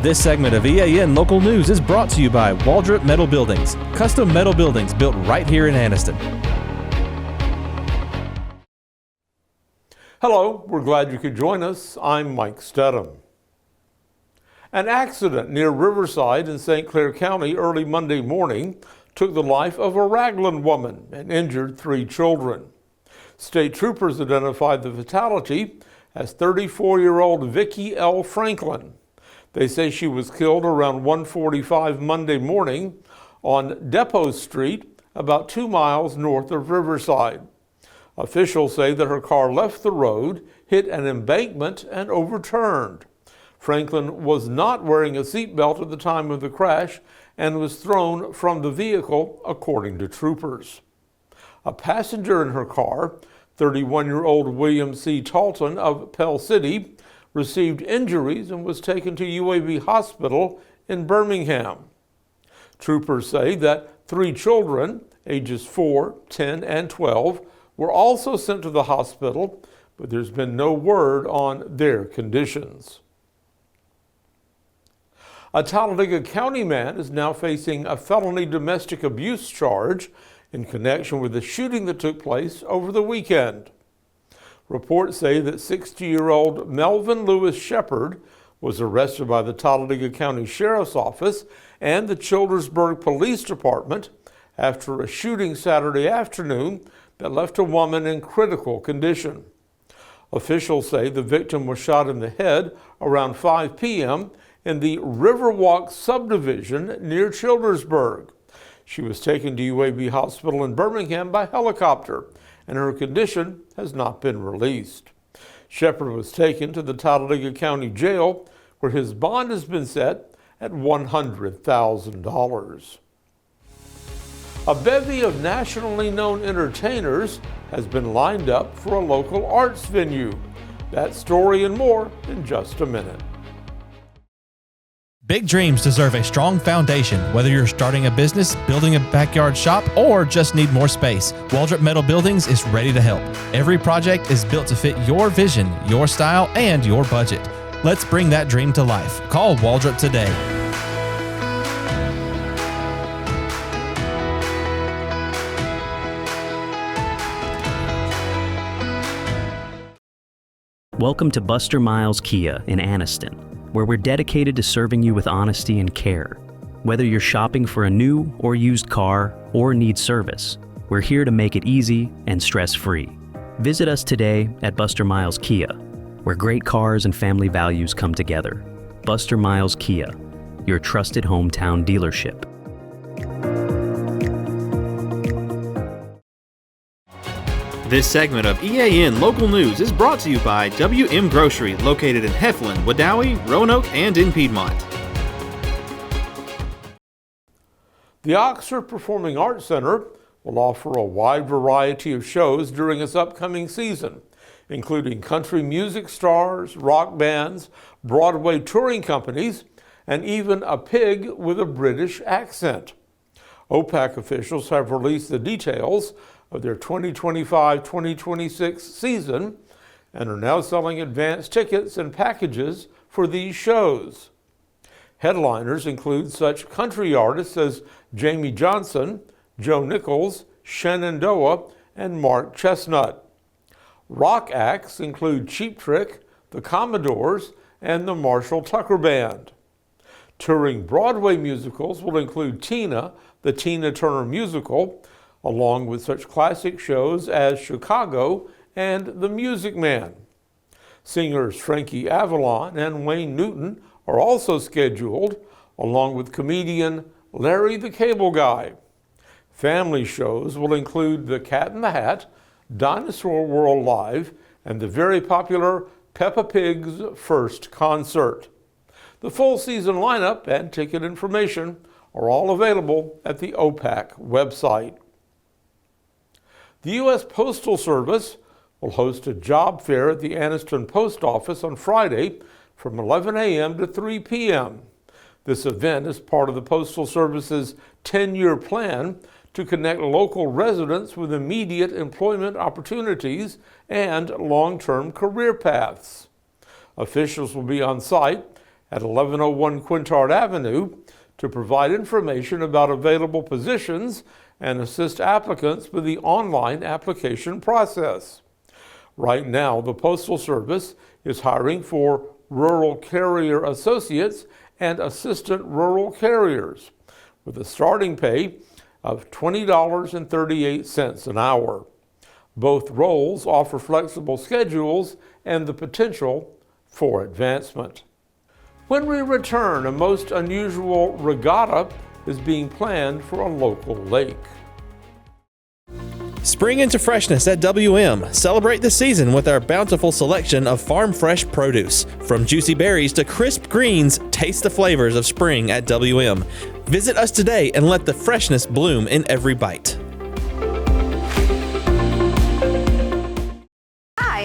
This segment of EAN Local News is brought to you by Waldrop Metal Buildings, custom metal buildings built right here in Anniston. Hello, we're glad you could join us. I'm Mike Stedham. An accident near Riverside in St. Clair County early Monday morning took the life of a Ragland woman and injured 3 children. State troopers identified the fatality as 34-year-old Vicki L. Franklin. They say she was killed around 1:45 Monday morning on Depot Street, about 2 miles north of Riverside. Officials say that her car left the road, hit an embankment, and overturned. Franklin was not wearing a seatbelt at the time of the crash and was thrown from the vehicle, according to troopers. A passenger in her car, 31-year-old William C. Talton of Pell City, received injuries and was taken to UAB Hospital in Birmingham. Troopers say that 3 children, ages 4, 10, and 12, were also sent to the hospital, but there's been no word on their conditions. A Talladega County man is now facing a felony domestic abuse charge in connection with the shooting that took place over the weekend. Reports say that 60-year-old Melvin Lewis Shepard was arrested by the Talladega County Sheriff's Office and the Childersburg Police Department after a shooting Saturday afternoon that left a woman in critical condition. Officials say the victim was shot in the head around 5 p.m. in the Riverwalk subdivision near Childersburg. She was taken to UAB Hospital in Birmingham by helicopter, and her condition has not been released. Shepard was taken to the Talladega County Jail, where his bond has been set at $100,000. A bevy of nationally known entertainers has been lined up for a local arts venue. That story and more in just a minute. Big dreams deserve a strong foundation. Whether you're starting a business, building a backyard shop, or just need more space, Waldrop Metal Buildings is ready to help. Every project is built to fit your vision, your style, and your budget. Let's bring that dream to life. Call Waldrop today. Welcome to Buster Miles Kia in Anniston, where we're dedicated to serving you with honesty and care. Whether you're shopping for a new or used car or need service, we're here to make it easy and stress-free. Visit us today at Buster Miles Kia, where great cars and family values come together. Buster Miles Kia, your trusted hometown dealership. This segment of EAN Local News is brought to you by WM Grocery, located in Heflin, Wadowee, Roanoke, and in Piedmont. The Oxford Performing Arts Center will offer a wide variety of shows during its upcoming season, including country music stars, rock bands, Broadway touring companies, and even a pig with a British accent. OPAC officials have released the details of their 2025-2026 season and are now selling advance tickets and packages for these shows. Headliners include such country artists as Jamie Johnson, Joe Nichols, Shenandoah, and Mark Chestnut. Rock acts include Cheap Trick, the Commodores, and the Marshall Tucker Band. Touring Broadway musicals will include Tina, the Tina Turner Musical, along with such classic shows as Chicago and The Music Man. Singers Frankie Avalon and Wayne Newton are also scheduled, along with comedian Larry the Cable Guy. Family shows will include The Cat in the Hat, Dinosaur World Live, and the very popular Peppa Pig's First Concert. The full season lineup and ticket information are all available at the OPAC website. The U.S. Postal Service will host a job fair at the Anniston Post Office on Friday from 11 a.m. to 3 p.m. This event is part of the Postal Service's 10-year plan to connect local residents with immediate employment opportunities and long-term career paths. Officials will be on site at 1101 Quintard Avenue to provide information about available positions and assist applicants with the online application process. Right now, the Postal Service is hiring for rural carrier associates and assistant rural carriers with a starting pay of $20.38 an hour. Both roles offer flexible schedules and the potential for advancement. When we return, a most unusual regatta is being planned for a local lake. Spring into freshness at WM. Celebrate the season with our bountiful selection of farm fresh produce. From juicy berries to crisp greens, taste the flavors of spring at WM. Visit us today and let the freshness bloom in every bite.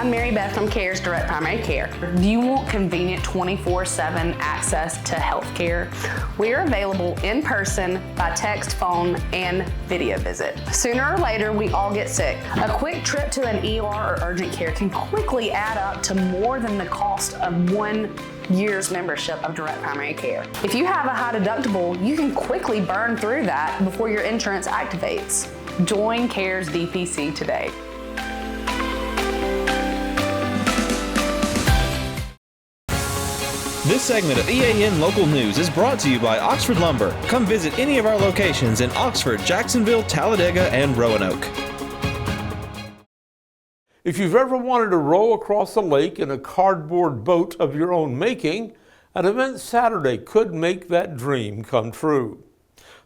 I'm Mary Beth from CARE's Direct Primary Care. Do you want convenient 24/7 access to health care? We are available in person, by text, phone, and video visit. Sooner or later, we all get sick. A quick trip to an ER or urgent care can quickly add up to more than the cost of 1 year's membership of Direct Primary Care. If you have a high deductible, you can quickly burn through that before your insurance activates. Join CARE's DPC today. This segment of EAN Local News is brought to you by Oxford Lumber. Come visit any of our locations in Oxford, Jacksonville, Talladega, and Roanoke. If you've ever wanted to row across a lake in a cardboard boat of your own making, an event Saturday could make that dream come true.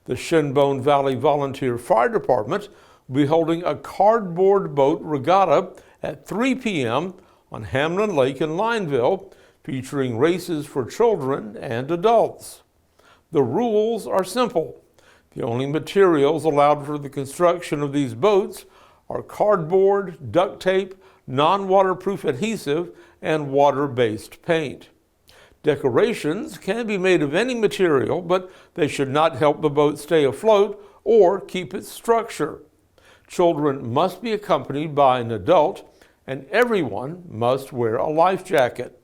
The Shinbone Valley Volunteer Fire Department will be holding a cardboard boat regatta at 3 p.m. on Hamlin Lake in Lineville, featuring races for children and adults. The rules are simple. The only materials allowed for the construction of these boats are cardboard, duct tape, non-waterproof adhesive, and water-based paint. Decorations can be made of any material, but they should not help the boat stay afloat or keep its structure. Children must be accompanied by an adult, and everyone must wear a life jacket.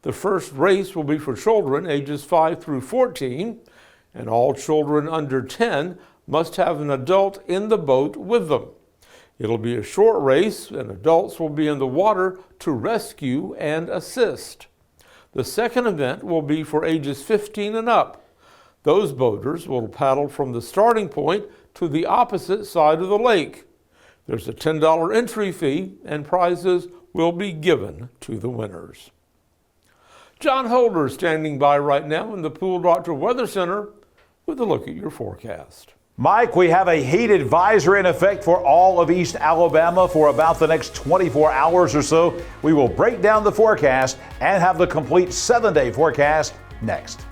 The first race will be for children ages 5 through 14, and all children under 10 must have an adult in the boat with them. It'll be a short race, and adults will be in the water to rescue and assist. The second event will be for ages 15 and up. Those boaters will paddle from the starting point to the opposite side of the lake. There's a $10 entry fee, and prizes will be given to the winners. John Holder is standing by right now in the Pool Doctor Weather Center with a look at your forecast. Mike, we have a heat advisory in effect for all of East Alabama for about the next 24 hours or so. We will break down the forecast and have the complete 7-day forecast next.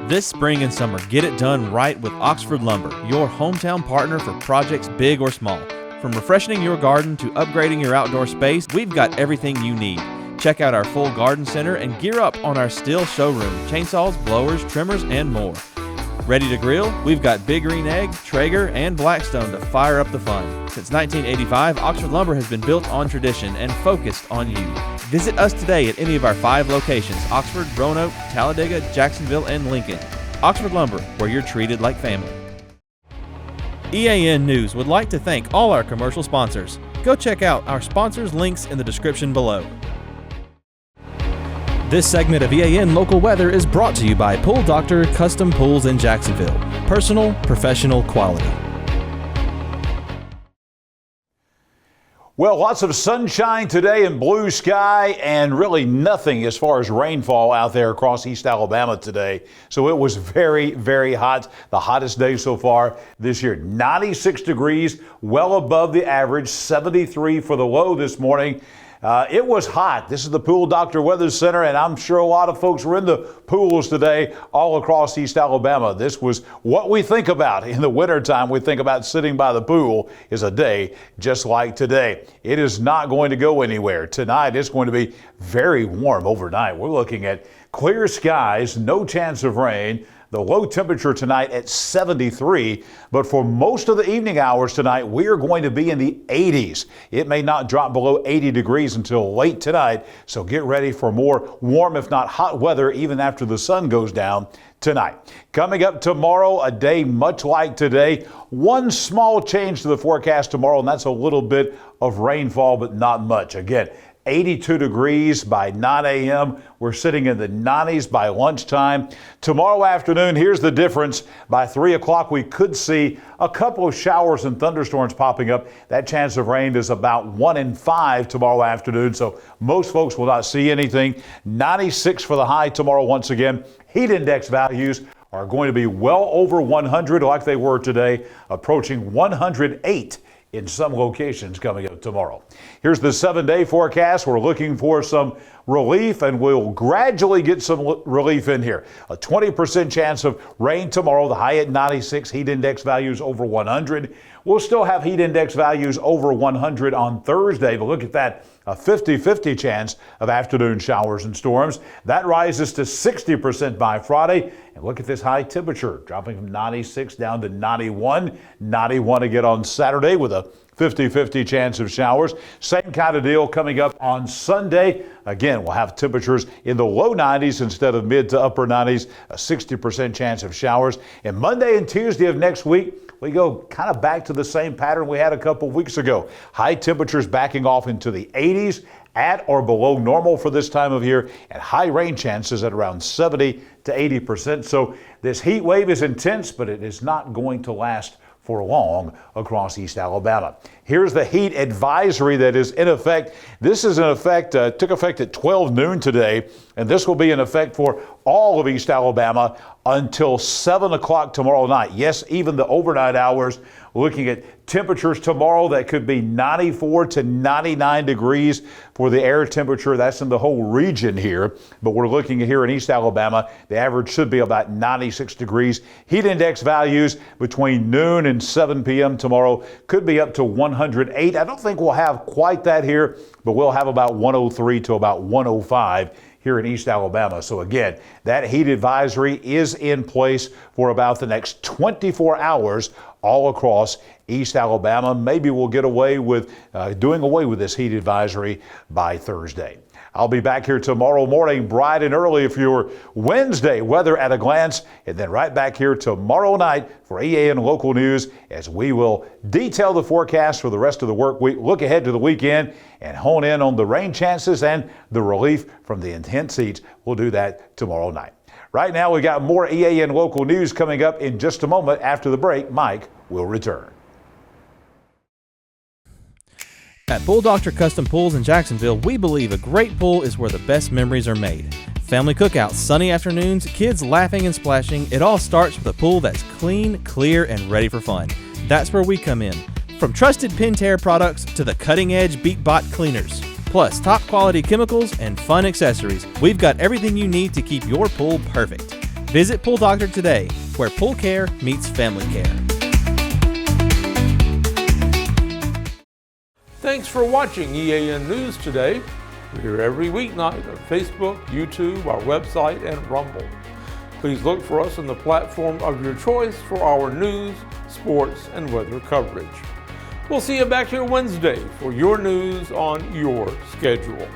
This spring and summer, get it done right with Oxford Lumber, your hometown partner for projects big or small. From refreshing your garden to upgrading your outdoor space, we've got everything you need. Check out our full garden center and gear up on our Stihl showroom, chainsaws, blowers, trimmers, and more. Ready to grill? We've got Big Green Egg, Traeger, and Blackstone to fire up the fun. Since 1985, Oxford Lumber has been built on tradition and focused on you. Visit us today at any of our 5 locations: Oxford, Roanoke, Talladega, Jacksonville, and Lincoln. Oxford Lumber, where you're treated like family. EAN News would like to thank all our commercial sponsors. Go check out our sponsors' links in the description below. This segment of EAN Local Weather is brought to you by Pool Doctor Custom Pools in Jacksonville. Personal, professional, quality. Well, lots of sunshine today and blue sky, and really nothing as far as rainfall out there across East Alabama today. So it was very, very hot. The hottest day so far this year. 96 degrees, well above the average. 73 for the low this morning. It was hot. This is the Pool Doctor Weather Center, and I'm sure a lot of folks were in the pools today all across East Alabama. This was what we think about in the wintertime. We think about sitting by the pool is a day just like today. It is not going to go anywhere. Tonight it's going to be very warm overnight. We're looking at clear skies, no chance of rain. The low temperature tonight at 73, but for most of the evening hours tonight, we are going to be in the 80s. It may not drop below 80 degrees until late tonight, so get ready for more warm, if not hot weather, even after the sun goes down tonight. Coming up tomorrow, a day much like today. One small change to the forecast tomorrow, and that's a little bit of rainfall, but not much. Again, 82 degrees by 9 a.m. We're sitting in the 90s by lunchtime. Tomorrow afternoon, here's the difference. By 3 o'clock, we could see a couple of showers and thunderstorms popping up. That chance of rain is about 1 in 5 tomorrow afternoon, so most folks will not see anything. 96 for the high tomorrow once again. Heat index values are going to be well over 100 like they were today, approaching 108 in some locations coming up tomorrow. Here's the 7-day forecast. We're looking for some relief, and we'll gradually get some relief in here. A 20% chance of rain tomorrow, the high at 96, heat index values over 100. We'll still have heat index values over 100 on Thursday, but look at that, a 50-50 chance of afternoon showers and storms. That rises to 60% by Friday. And look at this high temperature, dropping from 96 down to 91. 91 again on Saturday with a 50-50 chance of showers. Same kind of deal coming up on Sunday. Again, we'll have temperatures in the low 90s instead of mid to upper 90s, a 60% chance of showers. And Monday and Tuesday of next week, we go kind of back to the same pattern we had a couple of weeks ago. High temperatures backing off into the 80s, at or below normal for this time of year, and high rain chances at around 70 to 80%. So this heat wave is intense, but it is not going to last for long across East Alabama. Here's the heat advisory that is in effect. This is in effect, took effect at 12 noon today, and this will be in effect for all of East Alabama until 7 o'clock tomorrow night. Yes, even the overnight hours. Looking at temperatures tomorrow that could be 94 to 99 degrees for the air temperature. That's in the whole region here. But we're looking at here in East Alabama, the average should be about 96 degrees. Heat index values between noon and 7 p.m. tomorrow could be up to 108. I don't think we'll have quite that here, but we'll have about 103 to about 105 here in East Alabama. So again, that heat advisory is in place for about the next 24 hours all across East Alabama. Maybe we'll get away with doing away with this heat advisory by Thursday. I'll be back here tomorrow morning bright and early for your Wednesday weather at a glance, and then right back here tomorrow night for EAN Local News as we will detail the forecast for the rest of the work week, look ahead to the weekend, and hone in on the rain chances and the relief from the intense heat. We'll do that tomorrow night. Right now, we got more EAN Local News coming up in just a moment. After the break, Mike will return. At Pool Doctor Custom Pools in Jacksonville, we believe a great pool is where the best memories are made. Family cookouts, sunny afternoons, kids laughing and splashing, it all starts with a pool that's clean, clear, and ready for fun. That's where we come in. From trusted Pentair products to the cutting-edge BeatBot cleaners, plus top quality chemicals and fun accessories, we've got everything you need to keep your pool perfect. Visit Pool Doctor today, where pool care meets family care. Thanks for watching EAN News Today. We're here every weeknight on Facebook, YouTube, our website, and Rumble. Please look for us on the platform of your choice for our news, sports, and weather coverage. We'll see you back here Wednesday for your news on your schedule.